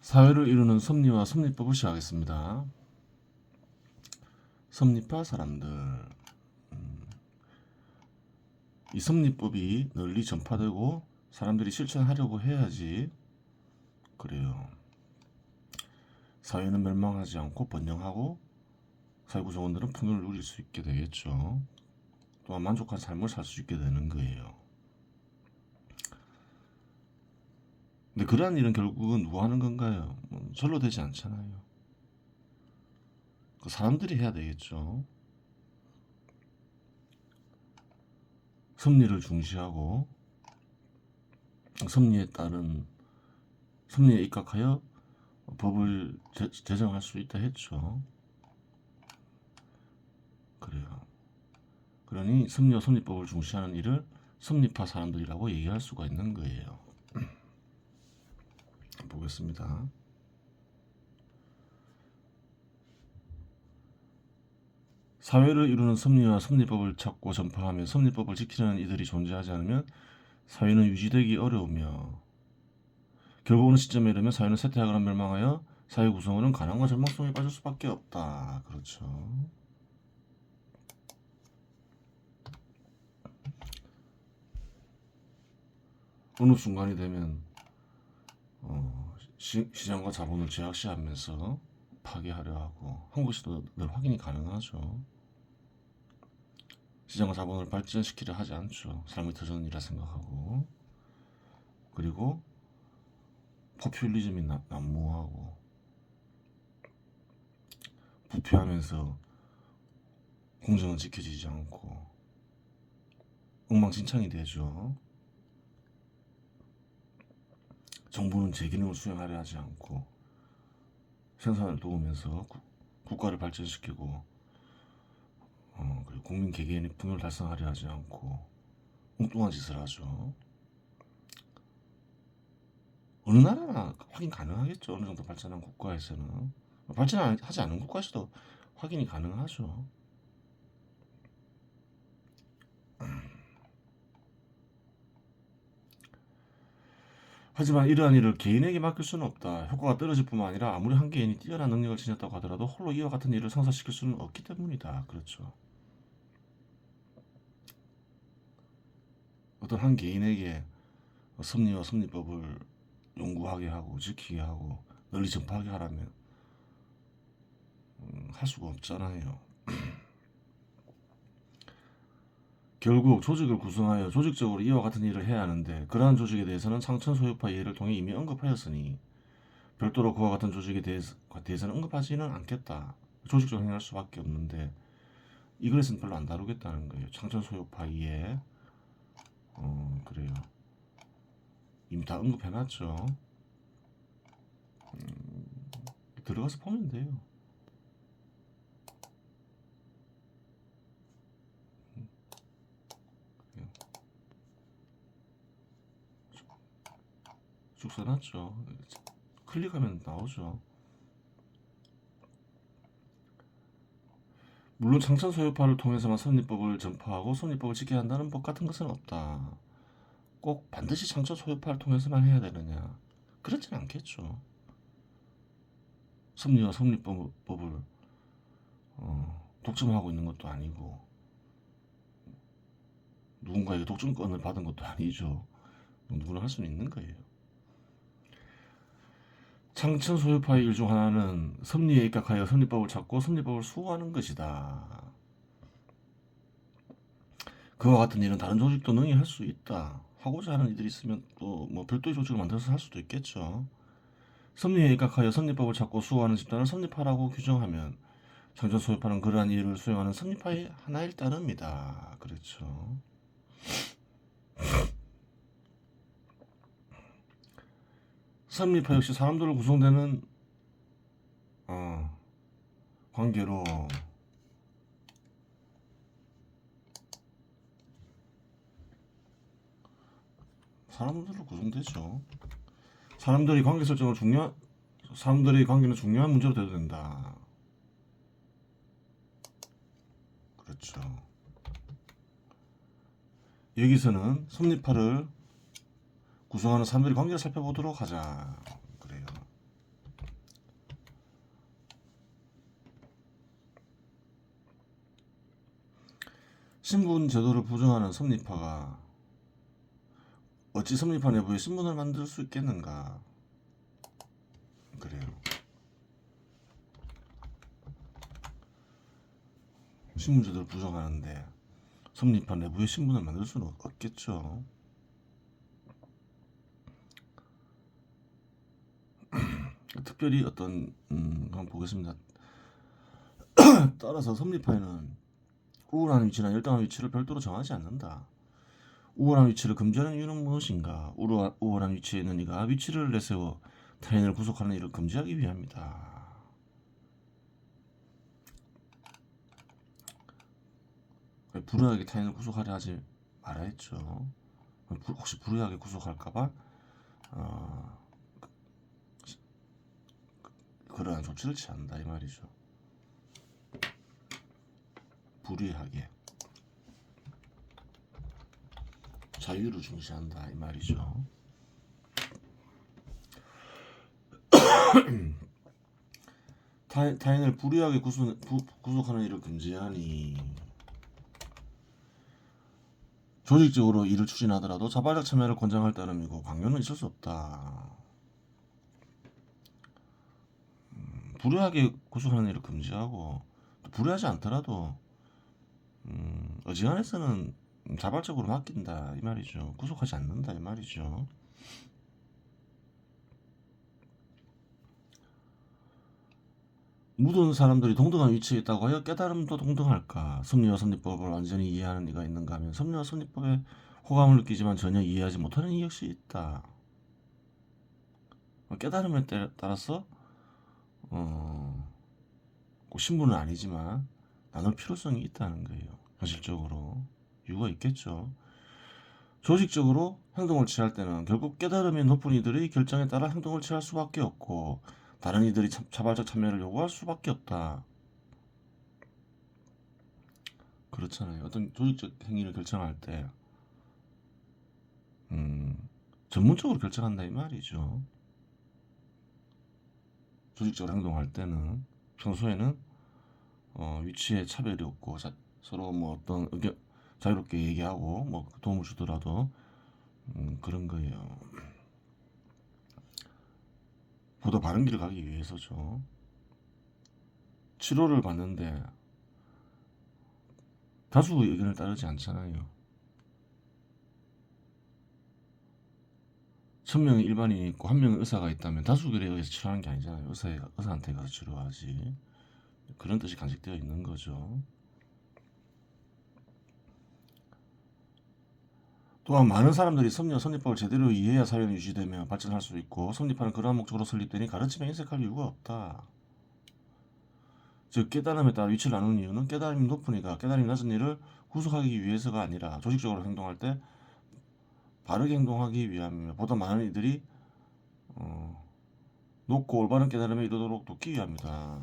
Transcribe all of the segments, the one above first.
사회를 이루는 섭리와 섭리법을 시작하겠습니다. 섭리파 사람들. 이 섭리법이 널리 전파되고 사람들이 실천하려고 해야지 그래요. 사회는 멸망하지 않고 번영하고 사회구성원들은 풍요를 누릴 수 있게 되겠죠. 또한 만족한 삶을 살 수 있게 되는 거예요. 근데 그러한 일은 결국은 누가 하는 건가요? 절로 되지 않잖아요. 그 사람들이 해야 되겠죠. 섭리를 중시하고 섭리에 따른 섭리에 입각하여 법을 제정할 수 있다 했죠. 그래요. 그러니 섭리와 섭리법을 중시하는 일을 섭리파 사람들이라고 얘기할 수가 있는 거예요. 보겠습니다. 사회를 이루는 섭리와 섭리법을 찾고 전파하며 섭리법을 지키려는 이들이 존재하지 않으면 사회는 유지되기 어려우며 결국 어느 시점에 이르면 사회는 쇠퇴하거나 멸망하여 사회 구성원은 가난과 절망성에 빠질 수밖에 없다. 그렇죠. 어느 순간이 되면 시장과 자본을 제약시하면서 파괴하려 하고 한 것이 늘 확인이 가능하죠. 시장과 자본을 발전시키려 하지 않죠. 삶이 터전이라 생각하고. 그리고 포퓰리즘이 난무하고 부패하면서 공정은 지켜지지 않고 엉망진창이 되죠. 정부는 제 기능을 수행하려 하지 않고 생산을 도우면서 국가를 발전시키고 그리고 국민 개개인의 분을 달성하려 하지 않고 엉뚱한 짓을 하죠. 어느 나라나 확인 가능하겠죠. 어느 정도 발전한 국가에서는. 발전하지 않은 국가에서도 확인이 가능하죠. 하지만 이러한 일을 개인에게 맡길 수는 없다. 효과가 떨어질 뿐만 아니라 아무리 한 개인이 뛰어난 능력을 지녔다고 하더라도 홀로 이와 같은 일을 성사시킬 수는 없기 때문이다. 그렇죠. 어떤 한 개인에게 섭리와 섭리법을 연구하게 하고 지키게 하고 널리 전파하게 하라면 할 수가 없잖아요. 결국 조직을 구성하여 조직적으로 이와 같은 일을 해야 하는데 그러한 조직에 대해서는 상천소유파 예를 통해 이미 언급하였으니 별도로 그와 같은 조직에 대해서는 언급하지는 않겠다. 조직적으로 행할 수밖에 없는데 이 글에서는 별로 안 다루겠다는 거예요. 창천소유파 이해. 그래요. 이미 다 언급해놨죠. 들어가서 보면 돼요. 쭉 써놨죠. 클릭하면 나오죠. 물론 창천소유파를 통해서만 섭리법을 전파하고 섭리법을 지켜야 한다는 법 같은 것은 없다. 꼭 반드시 창천소유파를 통해서만 해야 되느냐? 그렇진 않겠죠. 섭리와 섭리법을 독점하고 있는 것도 아니고 누군가에게 독점권을 받은 것도 아니죠. 누구나 할 수는 있는 거예요. 창천 소유파의 일 중 하나는 섭리에 입각하여 섭리법을 찾고 섭리법을 수호하는 것이다. 그와 같은 일은 다른 조직도 능히 할 수 있다. 하고자 하는 이들이 있으면 또 뭐 별도의 조직을 만들어서 할 수도 있겠죠. 섭리에 입각하여 섭리법을 찾고 수호하는 집단을 섭리파라고 규정하면 창천 소유파는 그러한 일을 수행하는 섭리파의 하나일 따릅니다. 그렇죠. 섭리파 역시 사람들로 구성되는 관계로 사람들로 구성되죠. 사람들의 관계는 중요한 문제로 돼도 된다. 그렇죠. 여기서는 섭리파를 구성하는 사람들의 관계를 살펴보도록 하자. 그래요. 신분 제도를 부정하는 섭리파가 어찌 섭리파 내부에 신분을 만들 수 있겠는가. 그래요. 신분 제도를 부정하는데 섭리파 내부에 신분을 만들 수는 없겠죠. 특별히 어떤 한번 보겠습니다. 따라서 섭리파에는 우월한 위치나 열등한 위치를 별도로 정하지 않는다. 우월한 위치를 금지하는 이유는 무엇인가? 우월한 위치에 있는 이가 위치를 내세워 타인을 구속하는 일을 금지하기 위함이다. 불의하게 타인을 구속하려 하지 말아야 했죠. 혹시 불의하게 구속할까봐 그러한 조치를 취한다 이 말이죠. 불의하게 자유를 중시한다 이 말이죠. 타인을 불의하게 구속하는 일을 금지하니 조직적으로 일을 추진하더라도 자발적 참여를 권장할 따름이고 강요는 있을 수 없다. 불의하게 구속하는 일을 금지하고 불의하지 않더라도 어지간해서는 자발적으로 맡긴다 이 말이죠. 구속하지 않는다 이 말이죠. 모든 사람들이 동등한 위치에 있다고 하여 깨달음도 동등할까? 섭리와 섭리법을 완전히 이해하는 이가 있는가 하면 섭리와 섭리법에 호감을 느끼지만 전혀 이해하지 못하는 이 역시 있다. 깨달음에 따라서 꼭 신분은 아니지만 나눌 필요성이 있다는 거예요. 현실적으로 이유가 있겠죠. 조직적으로 행동을 취할 때는 결국 깨달음이 높은 이들의 결정에 따라 행동을 취할 수밖에 없고 다른 이들이 자발적 참여를 요구할 수밖에 없다. 그렇잖아요. 어떤 조직적 행위를 결정할 때 전문적으로 결정한다 이 말이죠. 조직적으로 행동할 때는 평소에는 위치에 차별이 없고 서로 뭐 어떤 의견 자유롭게 얘기하고 뭐 도움을 주더라도 그런 거예요. 보다 바른 길을 가기 위해서죠. 치료를 받는데 다수의 의견을 따르지 않잖아요. 1000명의 일반인이 있고 1명의 의사가 있다면 다수결에 의해서 치료하는 게 아니잖아요. 의사한테 가서 치료하지. 그런 뜻이 간직되어 있는 거죠. 또한 많은 사람들이 섭리와 섭리법을 제대로 이해해야 사회는 유지되며 발전할 수 있고 섭리파는 그러한 목적으로 설립되니 가르침에 인색할 이유가 없다. 즉 깨달음에 따라 위치를 나누는 이유는 깨달음이 높은 이가 깨달음이 낮은 이를 구속하기 위해서가 아니라 조직적으로 행동할 때 바르게 행동하기 위함이며 보다 많은 이들이 높고 올바른 깨달음에 이르도록 돕기 위함이다.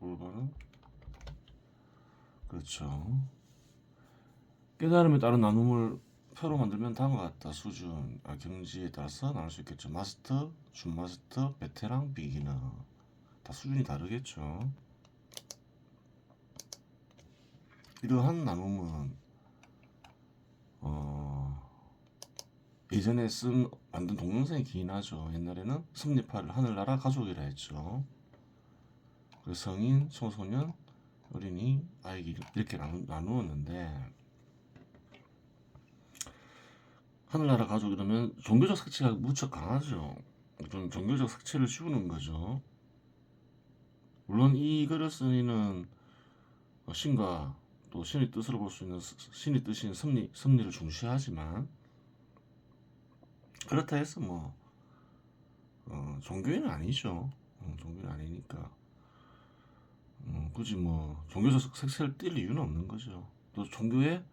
올바른 그렇죠. 깨달음에 따른 나눔을 표로 만들면 다음과 같다. 수준, 경지에 따라서 나눌 수 있겠죠. 마스터, 준마스터, 베테랑, 비기너. 다 수준이 다르겠죠. 이러한 나눔은 예전에 만든 동영상이 기인하죠. 옛날에는 섭리파를 하늘나라 가족이라 했죠. 그래서 성인, 청소년, 어린이, 아이기 이렇게 나누었는데 하늘나라 가족 이러면 종교적 색채가 무척 강하죠. 좀 종교적 색채를 씌우는 거죠. 물론 이 글을 쓴 이는 신과 또 신의 뜻으로 볼 수 있는 신의 뜻인 섭리를 중시하지만 그렇다 해서 뭐 종교인은 아니죠. 종교인 아니니까 굳이 뭐 종교적 색채를 띌 이유는 없는 거죠. 또 종교에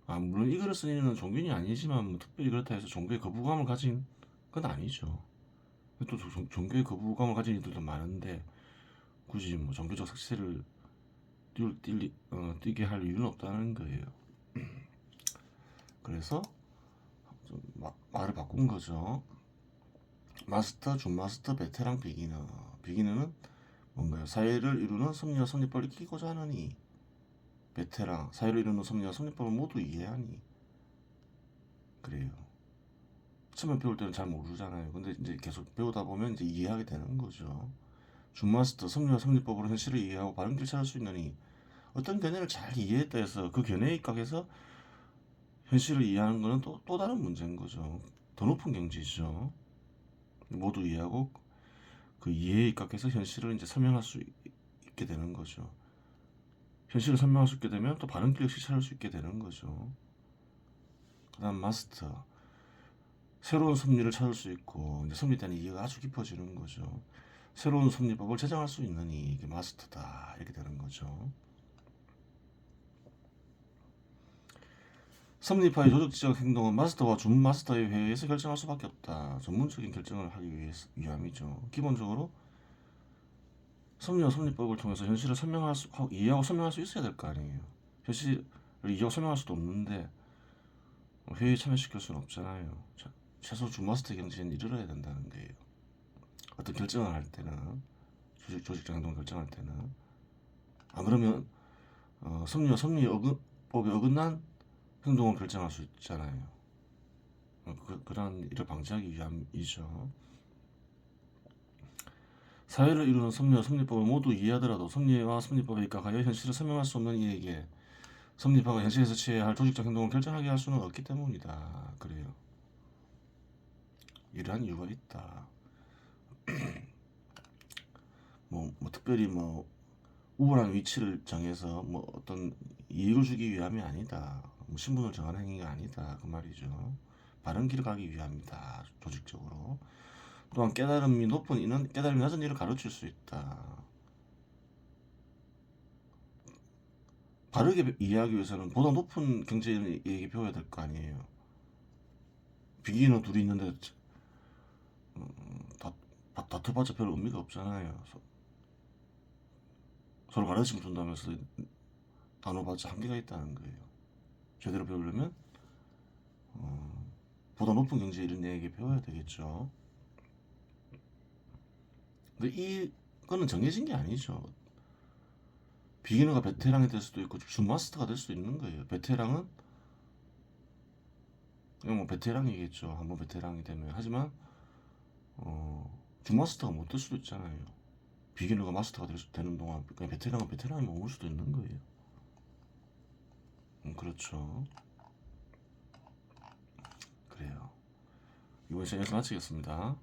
물론 이 글을 쓴 이는 종교인이 아니지만 뭐 특별히 그렇다 해서 종교에 거부감을 가진 건 아니죠. 또 종교에 거부감을 가진 이들도 많은데 굳이 뭐 종교적 색채를 띄게 할 이유는 없다는 거예요. 그래서 좀 말을 바꾼 거죠. 마스터, 준마스터, 베테랑, 비기너. 비기너는 뭔가요? 사회를 이루는 섭리와 섭리법을 익히고자 하느니. 베테랑, 사회를 이루는 섭리와 섭리법을 모두 이해하니. 그래요. 처음에 배울 때는 잘 모르잖아요. 근데 이제 계속 배우다 보면 이제 이해하게 되는 거죠. 준마스터, 섭리와 섭리법으로 현실을 이해하고 바른 길 찾을 수 있느니. 어떤 견해를 잘 이해했다 해서 그 견해에 입각해서 현실을 이해하는 것은 또 다른 문제인 거죠. 더 높은 경지죠. 모두 이해하고 그 이해에 입각해서 현실을 이제 설명할 수 있게 되는 거죠. 현실을 설명할 수 있게 되면 또 바른 길 역시 찾을 수 있게 되는 거죠. 그 다음 마스터. 새로운 섭리를 찾을 수 있고 이제 섭리에 대한 이해가 아주 깊어지는 거죠. 새로운 섭리법을 제정할 수 있느니 이게 마스터다 이렇게 되는 거죠. 섭리파의 조직적 행동은 마스터와 준마스터의 회의에서 결정할 수밖에 없다. 전문적인 결정을 하기 위함이죠. 기본적으로 섭리와 섭리법을 통해서 현실을 이해하고 설명할 수 있어야 될 거 아니에요. 현실을 이해하고 설명할 수도 없는데 회의에 참여시킬 수는 없잖아요. 최소 준마스터 경지에는 이르러야 된다는 거예요. 어떤 결정을 할 때는 조직적 행동 결정할 때는 안 그러면 섭리와 섭리법에 어긋난 행동을 결정할 수 있잖아요. 그런 일을 방지하기 위함이죠. 사회를 이루는 섭리와 섭리법을 모두 이해하더라도 섭리와 섭리법에 입각하여 현실을 설명할 수 없는 이에게 섭리파가 현실에서 취해야 할 조직적 행동을 결정하게 할 수는 없기 때문이다. 그래요. 이러한 이유가 있다. 특별히 우월한 위치를 정해서 어떤 이익을 주기 위함이 아니다. 신분을 정하는 행위가 아니다. 그 말이죠. 바른 길을 가기 위함이다. 조직적으로. 또한 깨달음이 높은 이는 깨달음이 낮은 이를 가르칠 수 있다. 바르게 이해하기 위해서는 보다 높은 경제인에게 배워야 될 거 아니에요. 비기너 둘이 있는데 다퉈봤자 별 의미가 없잖아요. 서로 가르침 준다면서 나눠봤자 한계가 있다는 거예요. 제대로 배우려면 보다 높은 경제인에게 배워야 되겠죠. 근데 이거는 정해진 게 아니죠. 비기너가 베테랑이 될 수도 있고 준마스터가 될 수도 있는 거예요. 베테랑은 베테랑이겠죠. 한번 베테랑이 되면. 하지만 준마스터가 못 될 수도 있잖아요. 비기너가 마스터가 되는 동안 그냥 베테랑은 베테랑이 머물 수도 있는 거예요. 그렇죠. 그래요. 이번 시간에서 마치겠습니다.